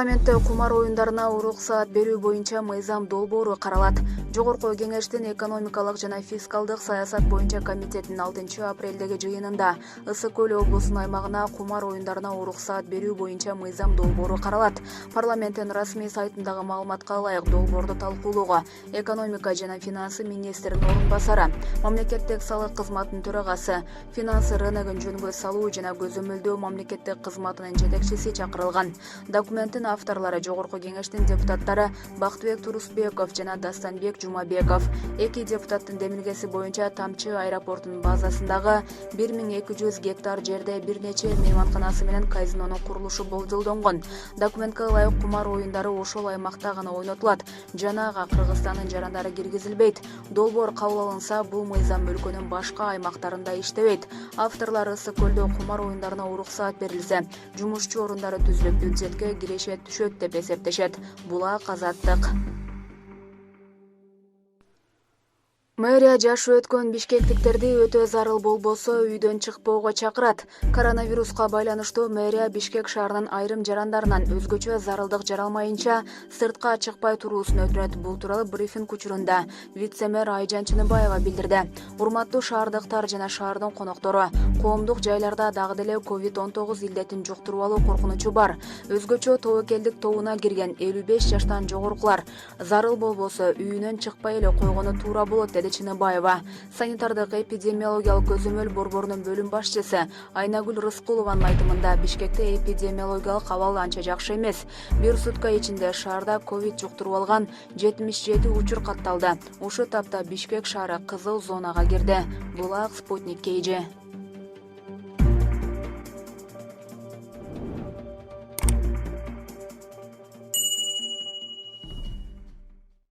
Парламентте кумар оюндарына уруксаат берүү боюнча мыйзам долбоору каралат. Жогорку кеңештин экономикалык жана фискалдык саясат боюнча комитеттин 6 апрелдеги жыйынында Ысык көл облусунун аймагына кумар оюндарына уруксаат берүү боюнча мыйзам долбоору каралат. Парламенттин расмий сайтындагы маалыматка ылайык долбоорду талкуулоого экономика жана финансы министринин орун басары, мамлекеттик салык кызматынын төрагасы, финансы рыногун жөнгө салуу жана көзөмөлдөө мамлекеттик кызматынын жетекчиси чакырылган. Документтин авторлору жогорку кеңештин депутаттары Бактыбек Турусбеков жана Дастанбек Жумабеков. Эки депутаттын демилгеси боюнча Тамчы аэропортунун базасындагы 1200 гектар жерде бир нече мейманканасы менен казинонун курулушу болжолдонгон. Документке ылайык кумар оюндары ошол аймакта гана ойнотулат жана ага Кыргызстандын жарандары киргизилбейт. Долбоор кабыл алынса, бул мыйзам өлкөнүн башка аймактарында иштебейт. Авторлор Ысык көлдө кумар оюндарына уруксаат берилсе, жумушчу орундары түзүлүп бюджетке киреше түшөт деп эсептешет. Булак Азаттык. Мэрия жашы өткөн бишкектиктерди өтө зарыл болбосо үйдөн чыкпоого чакырат. Коронавируска байланыштуу мэрия Бишкек шаарынын айрым жарандарынан өзгөчө зарылдык жаралмайынча сыртка чыкпай туруусун өтүнөт. Бул тууралуу брифинг учурунда вице-мэр Айжан Чыныбаева билдирди. Урматтуу шаардыктар жана шаардын коноктору, коомдук жайларда дагы деле COVID-19 илдетин жуктуруп алуу коркунучу бар. Өзгөчө тобокелдик тобуна кирген 55 жаштан жогорукулар зарыл болбосо үйүнөн чыкпай эле койгону туура болот, деди Чыныбаева. Санитардык эпидемиологиялык көзөмөл борборунун бөлүм башчысы Айнагүл Рыскулованын айтымында Бишкекте эпидемиологиялык абал анча жакшы эмес. Бир сутка ичинде шаарда ковид жуктуруп алган 77 учур катталды. Ушул тапта Бишкек шаары кызыл зонага кирди. Булак Спутник KG.